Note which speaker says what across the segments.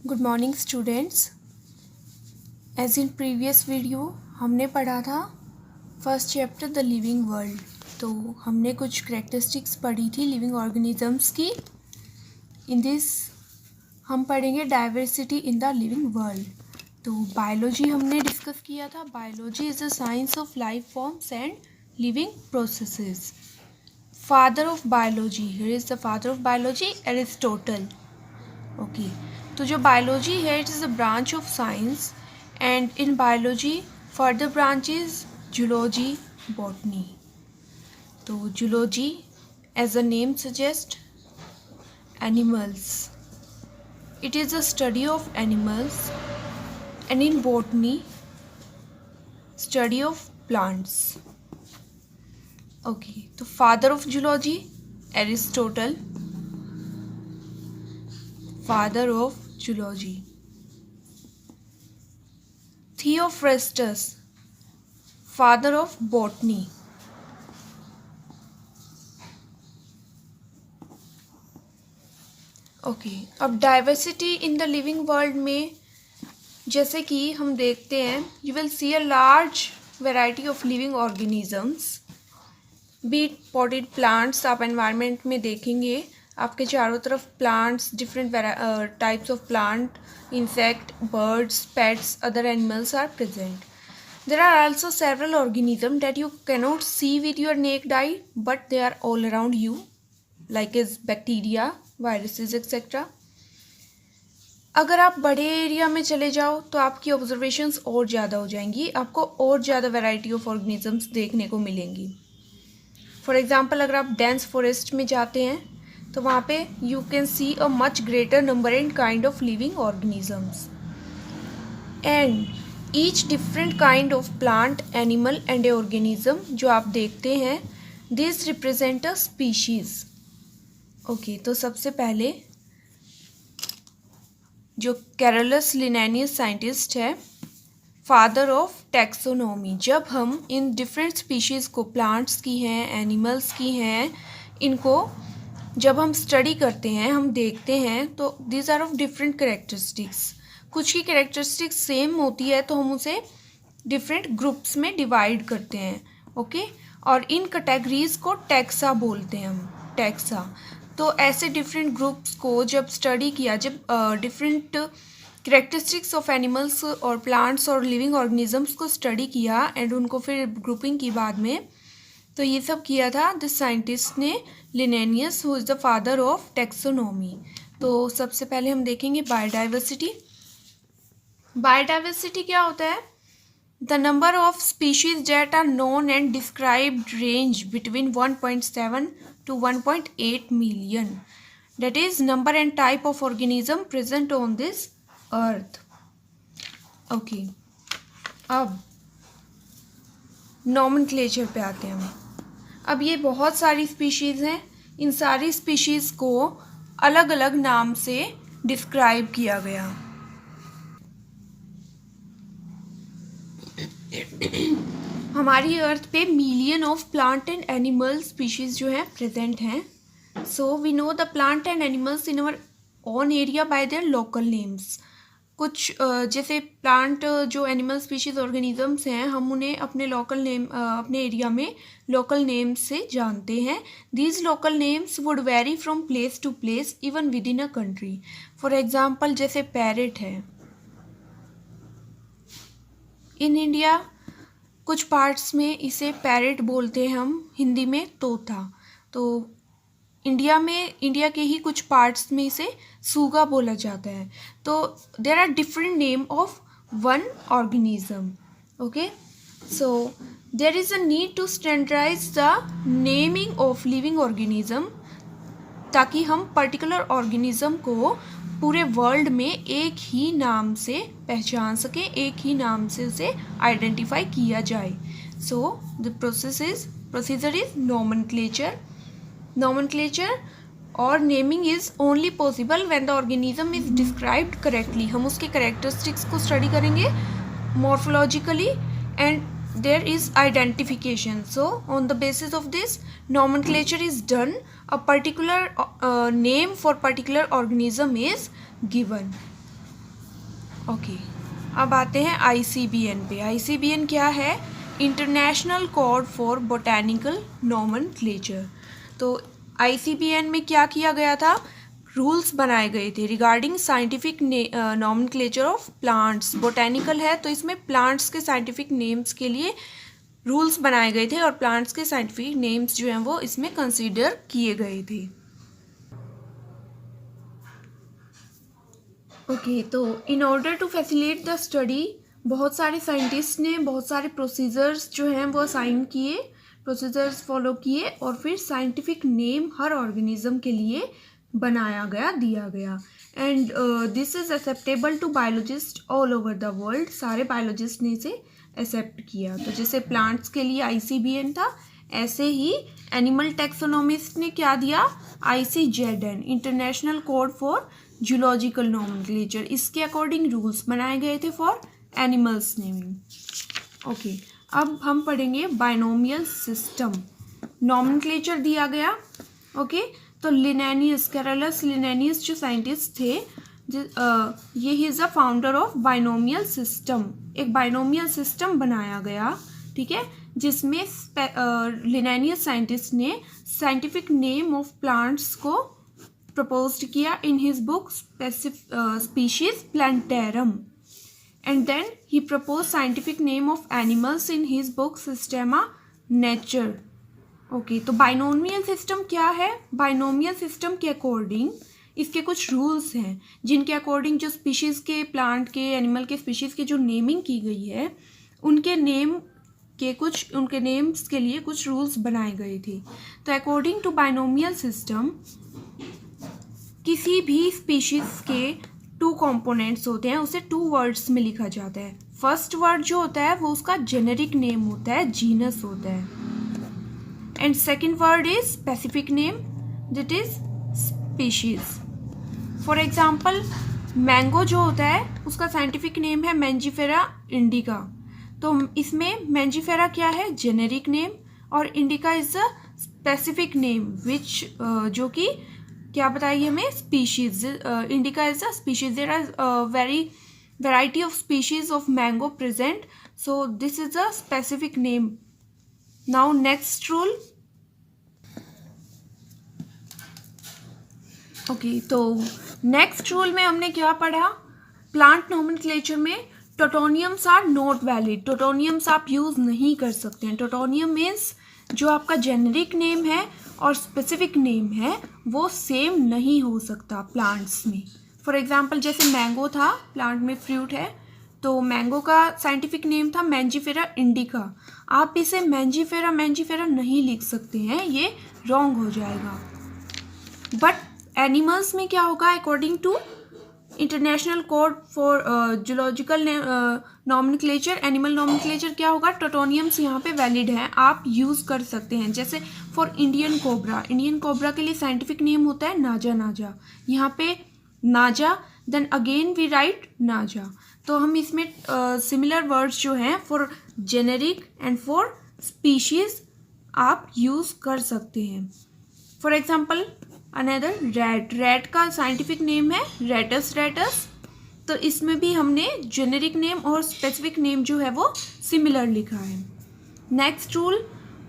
Speaker 1: Good morning students. As in previous video हमने पढ़ा था first chapter the living world. तो हमने कुछ करेक्टरिस्टिक्स पढ़ी थी लिविंग ऑर्गेनिजम्स की। इन दिस हम पढ़ेंगे diversity in the living world. तो बायोलॉजी हमने डिस्कस किया था। Biology is the science of life forms and living processes. Father of biology, here is the father of biology, Aristotle. Okay, तो जो biology है it is a branch of science and in biology further branches zoology, botany. तो zoology as a name suggest animals, it is a study of animals and in botany study of plants. Okay, तो father of zoology Aristotle, father of zoology. Theophrastus, father of botany. Okay, अब diversity in the living world में जैसे कि हम देखते हैं you will see a large variety of living organisms, be potted plants. आप environment में देखेंगे आपके चारों तरफ plants, different types of plant, insect, birds, pets, other animals are present. There are also several organisms that you cannot see with your naked eye, but they are all around you, like as bacteria, viruses, etc. अगर आप बड़े area में चले जाओ तो आपकी observations और ज़्यादा हो जाएंगी, आपको और ज़्यादा वैरायटी ऑफ ऑर्गेनिजम्स देखने को मिलेंगी। फॉर एग्जाम्पल, अगर आप डेंस फॉरेस्ट में जाते हैं तो वहाँ पे you can see a much greater number and kind of living organisms and each different kind of plant, animal and organism जो आप देखते हैं this represent a species. Okay, तो सबसे पहले जो कैरोलस लिनेनियस साइंटिस्ट है, फादर ऑफ टैक्सोनॉमी। जब हम इन डिफरेंट स्पीशीज़ को, प्लांट्स की हैं, एनिमल्स की हैं, इनको जब हम स्टडी करते हैं, हम देखते हैं तो these are of different characteristics. कुछ की करेक्टरिस्टिक्स सेम होती है तो हम उसे डिफरेंट ग्रुप्स में डिवाइड करते हैं। ओके, और इन कैटेगरीज को टैक्सा बोलते हैं हम, टैक्सा। तो ऐसे डिफरेंट ग्रुप्स को जब स्टडी किया, जब डिफरेंट करेक्टरिस्टिक्स ऑफ एनिमल्स और प्लांट्स और लिविंग ऑर्गेनिजम्स को स्टडी किया एंड उनको फिर ग्रुपिंग की बाद में, तो ये सब किया था दिस साइंटिस्ट ने, Linnaeus, who is the father of taxonomy. तो सबसे पहले हम देखेंगे बायोडाइवर्सिटी। बायोडाइवर्सिटी क्या होता है? The number of species that are known and described range between 1.7 to 1.8 million, that is number and type of organism present on this earth. Okay, अब nomenclature पे आते हैं हम। अब ये बहुत सारी स्पीशीज़ हैं, इन सारी स्पीशीज़ को अलग अलग नाम से डिस्क्राइब किया गया। हमारी अर्थ पे million of plant and animal species जो हैं प्रेजेंट हैं। So we know the plant and animals in our own area by their local names. कुछ जैसे प्लांट जो एनिमल स्पीशीज़ ऑर्गेनिजम्स हैं, हम उन्हें अपने लोकल नेम, अपने एरिया में लोकल नेम्स से जानते हैं। These local names would vary from place to place even within a country. For example, जैसे पैरेट है इन इंडिया, कुछ पार्ट्स में इसे पैरेट बोलते हैं हम, हिंदी में तोता। तो इंडिया में, इंडिया के ही कुछ पार्ट्स में इसे सूगा बोला जाता है। तो there are different name of one organism. Okay, so there is a need to standardise the naming of living organism, ताकि हम पर्टिकुलर ऑर्गेनिज्म को पूरे वर्ल्ड में एक ही नाम से पहचान सकें, एक ही नाम से उसे आइडेंटिफाई किया जाए। So the procedure is nomenclature. Nomenclature और naming is only possible when the organism is described correctly. हम उसके करेक्टरिस्टिक्स को स्टडी करेंगे morphologically and there is identification. So on the basis of this nomenclature is done, a particular name for particular organism is given. Okay, अब आते हैं ICBN पे। ICBN क्या है? International code for botanical nomenclature. तो ICBN में क्या किया गया था? रूल्स बनाए गए थे regarding scientific nomenclature of plants. Botanical है तो इसमें प्लांट्स के साइंटिफिक नेम्स के लिए रूल्स बनाए गए थे और प्लांट्स के साइंटिफिक नेम्स जो हैं वो इसमें कंसीडर किए गए थे। ओके, तो in order to facilitate the study बहुत सारे साइंटिस्ट ने बहुत सारे प्रोसीजर्स जो हैं वो असाइन किए, प्रोसीजर्स फॉलो किए और फिर साइंटिफिक नेम हर ऑर्गेनिज्म के लिए बनाया गया, दिया गया। And this is acceptable to biologist all over the world. सारे बायोलॉजिस्ट ने इसे एक्सेप्ट किया। तो जैसे प्लांट्स के लिए ICBN था, ऐसे ही एनिमल टैक्सोनॉमिस्ट ने क्या दिया? ICZN, international code for zoological nomenclature. इसके अकॉर्डिंग रूल्स बनाए गए थे फॉर एनिमल्स नेमिंग। ओके, अब हम पढ़ेंगे बाइनोमियल सिस्टम। नॉमेनक्लेचर दिया गया। ओके, तो लिनेनियस, कैरोलस लिनेनियस जो साइंटिस्ट थे, ये he is the founder of binomial system. एक बाइनोमियल सिस्टम बनाया गया, ठीक है, जिसमें लिनेनियस साइंटिस्ट ने साइंटिफिक नेम ऑफ प्लांट्स को proposed किया in his book Species Plantarum, and then he proposed scientific name of animals in his book Systema Nature. Okay, तो बाइनोमियल सिस्टम क्या है? बाइनोमियल सिस्टम के अकॉर्डिंग इसके कुछ रूल्स हैं जिनके अकॉर्डिंग जो स्पीशीज़ के, प्लांट के, एनिमल के स्पीशीज़ की जो नेमिंग की गई है उनके नेम्स के लिए कुछ रूल्स बनाए गए थे। तो अकॉर्डिंग टू बाइनोमियल सिस्टम किसी भी स्पीशीज़ के 2 कंपोनेंट्स होते हैं, उसे 2 वर्ड्स में लिखा जाता है। फर्स्ट वर्ड जो होता है वो उसका जेनेरिक नेम होता है, जीनस होता है, and second word is specific name, that is species. For example, mango जो होता है उसका साइंटिफिक नेम है मैंजीफेरा इंडिका। तो इसमें मैंजीफेरा क्या है? जेनेरिक नेम, और indica is the specific name which जो कि क्या बताइए हमें? Species. Indica is the species. There are variety of species of mango present, so this is the specific name. Now next rule. Okay, तो next rule में हमने क्या पढ़ा? प्लांट नॉमेनक्लेचर में टोटोनियम्स आर नॉट वैलिड। टोटोनियम्स आप यूज नहीं कर सकते हैं। टोटोनियम मीन्स जो आपका जेनेरिक नेम है और स्पेसिफिक नेम है वो सेम नहीं हो सकता प्लांट्स में। फॉर एग्जांपल, जैसे मैंगो था, प्लांट में फ्रूट है, तो मैंगो का साइंटिफिक नेम था मैंजीफेरा इंडिका। आप इसे मैंजीफेरा नहीं लिख सकते हैं, ये रॉन्ग हो जाएगा। बट एनिमल्स में क्या होगा? According to international code for zoological nomenclature, animal nomenclature क्या होगा? टोटोनियम्स यहाँ पे वैलिड हैं, आप यूज़ कर सकते हैं। जैसे फॉर इंडियन कोबरा के लिए साइंटिफिक नेम होता है नाजा। यहाँ पे नाजा, देन अगेन वी राइट नाजा। तो हम इसमें सिमिलर वर्ड्स जो हैं for generic and for species आप यूज़ कर सकते हैं। फॉर एग्जाम्पल, अनदर रैट का साइंटिफिक नेम है रेटस। तो इसमें भी हमने जेनेरिक नेम और स्पेसिफिक नेम जो है वो सिमिलर लिखा है। Next rule,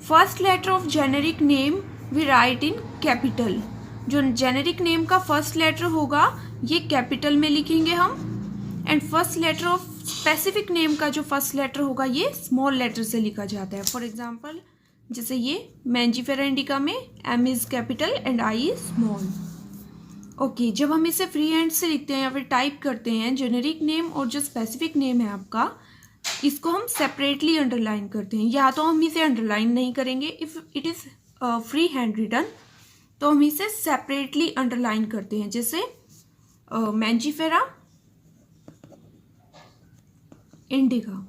Speaker 1: first letter of generic name we write in capital. जो जेनेरिक नेम का फर्स्ट लेटर होगा ये कैपिटल में लिखेंगे हम, and first letter of specific name का जो फर्स्ट लेटर होगा ये स्मॉल लेटर से लिखा जाता है। फॉर एग्जाम्पल, जैसे ये मैंजीफेरा इंडिका में M is capital and I is small. Okay, जब हम इसे फ्री हैंड से लिखते हैं या फिर टाइप करते हैं, जेनेरिक नेम और जो स्पेसिफिक नेम है आपका, इसको हम सेपरेटली अंडरलाइन करते हैं। या तो हम इसे अंडरलाइन नहीं करेंगे, if it is free hand written, तो हम इसे सेपरेटली अंडरलाइन करते हैं। जैसे मैंजीफेरा इंडिका,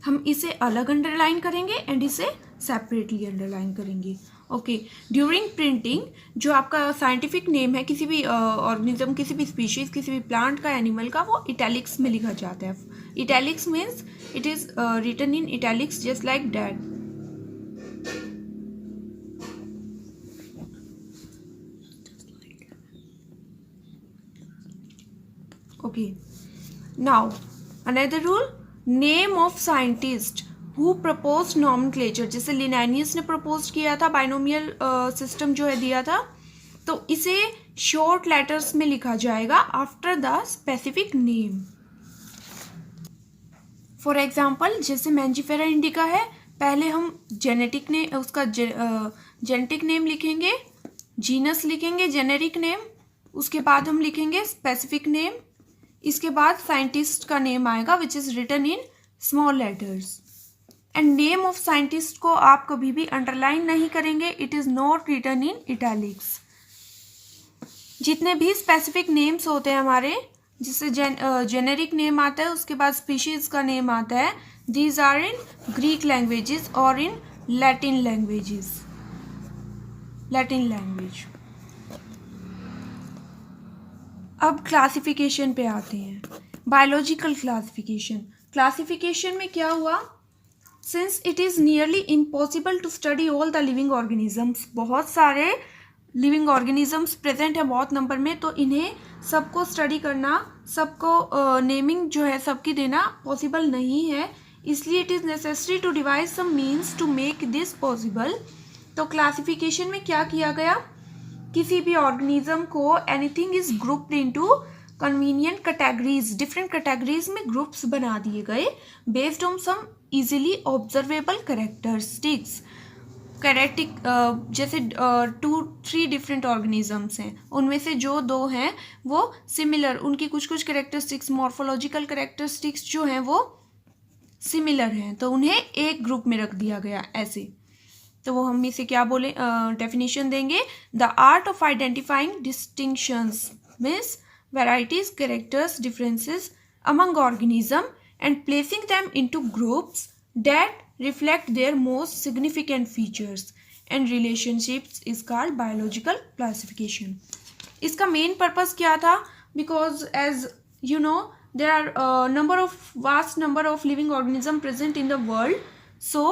Speaker 1: हम इसे अलग अंडरलाइन करेंगे एंड इसे सेपरेटली अंडरलाइन करेंगे। ओके, ड्यूरिंग प्रिंटिंग जो आपका साइंटिफिक नेम है किसी भी ऑर्गेनिज्म, किसी भी स्पीशीज़, किसी भी प्लांट का, एनिमल का, वो इटैलिक्स में लिखा जाता है। Italics means it is written in italics just like that. Okay, now another rule, name of scientist who propose nomenclature, जैसे लिनानियस ने प्रपोज किया था बाइनोमियल सिस्टम जो है दिया था, तो इसे शॉर्ट लेटर्स में लिखा जाएगा after the specific name. For example जैसे मैंजीफेरा इंडिका है, पहले हम जेनेटिक ने उसका जेनेटिक नेम लिखेंगे, जीनस लिखेंगे जेनेरिक नेम, उसके बाद हम लिखेंगे स्पेसिफिक नेम, इसके बाद साइंटिस्ट का नेम आएगा which is written in small letters. And name of scientist को आप कभी भी अंडरलाइन नहीं करेंगे, it is not written in italics. जितने भी स्पेसिफिक नेम्स होते हैं हमारे, जिससे जेनेरिक नेम आता है, उसके बाद स्पीशीज का नेम आता है, these are in Greek languages और in Latin languages, Latin language. अब क्लासिफिकेशन पे आते हैं, बायोलॉजिकल क्लासिफिकेशन। क्लासिफिकेशन में क्या हुआ, since it is nearly impossible to study all the living organisms, बहुत सारे लिविंग ऑर्गेनिजम्स प्रेजेंट है बहुत नंबर में, तो इन्हें सबको स्टडी करना, सबको नेमिंग जो है सबकी देना पॉसिबल नहीं है, इसलिए it is necessary to devise some means to make this possible. तो क्लासिफिकेशन में क्या किया गया, किसी भी ऑर्गेनिज्म को anything is grouped into convenient categories, different categories में ग्रुप्स बना दिए गए based on some easily observable characteristics. कैरेटिक जैसे 2-3 डिफरेंट ऑर्गेनिजम्स हैं, उनमें से जो 2 हैं वो सिमिलर, उनकी कुछ कुछ कैरेक्टरिस्टिक्स, मॉर्फोलॉजिकल कैरेक्टरिस्टिक्स जो हैं वो सिमिलर हैं, तो उन्हें एक ग्रुप में रख दिया गया ऐसे। तो वो हम इसे क्या बोले, डेफिनेशन देंगे, the art of identifying distinctions means varieties, characters, differences among organism and placing them into groups that reflect their most significant features and relationships is called biological classification. इसका main purpose क्या था, because as you know there are vast number of living organism present in the world, so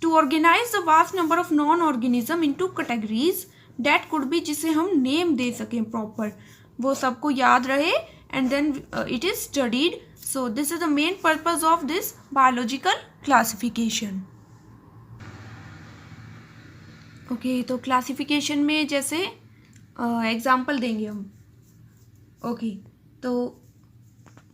Speaker 1: to organize the vast number of non-organism into categories that could be, जिसे हम name दे सकें proper, वो सबको याद रहे and then it is studied. So this is the main purpose of this biological classification. Okay, तो classification में जैसे एग्जाम्पल देंगे हम। ओके, तो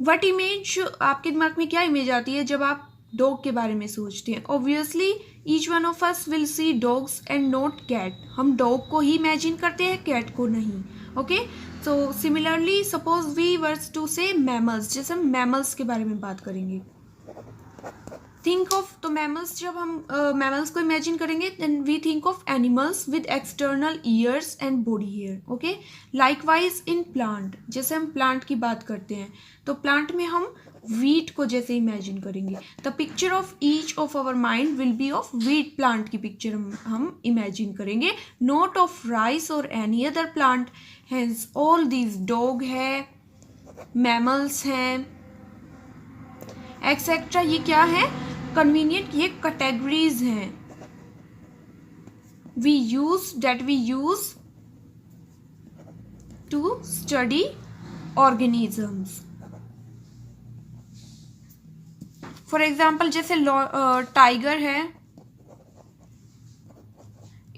Speaker 1: व्हाट इमेज, आपके दिमाग में क्या इमेज आती है जब आप डॉग के बारे में सोचते हैं? Obviously each one of us will see dogs and not cat, हम डॉग को ही इमेजिन करते हैं, कैट को नहीं। Okay, so similarly suppose we were to say mammals, जैसे हम मैमल्स के बारे में बात करेंगे, थिंक ऑफ, तो मैमल्स, जब हम मैमल्स को इमेजिन करेंगे then we think of animals with external ears and body hair. Okay, likewise in plant, जैसे हम प्लांट की बात करते हैं तो प्लांट में हम वीट को जैसे इमेजिन करेंगे, the picture of each of our mind will be of wheat plant की पिक्चर हम इमेजिन करेंगे, नॉट ऑफ राइस और any other plant. Hence all these, dog है, मैमल्स हैं, एक्सेट्रा, ये क्या है, कन्वीनियंट, ये कैटेगरीज हैं we use to study organisms. For example जैसे टाइगर है,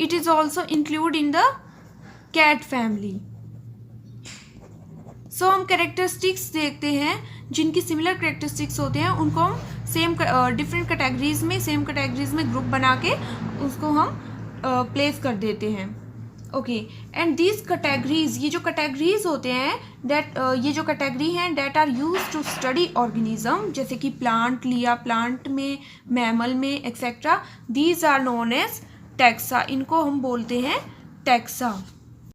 Speaker 1: it is also include in the cat family. So हम कैरेक्टरिस्टिक्स देखते हैं, जिनकी सिमिलर कैरेक्टरिस्टिक्स होते हैं उनको हम सेम डिफरेंट कैटेगरीज में, सेम कैटेगरीज में ग्रुप बना के उसको हम प्लेस कर देते हैं। ओके, एंड दीज कैटेगरीज, ये जो कैटेगरीज होते हैं दैट, ये जो कैटेगरी हैं that are use to study organism, जैसे कि प्लांट लिया, प्लांट में, मैमल में, etcetera, these are known as taxa, इनको हम बोलते हैं टैक्सा।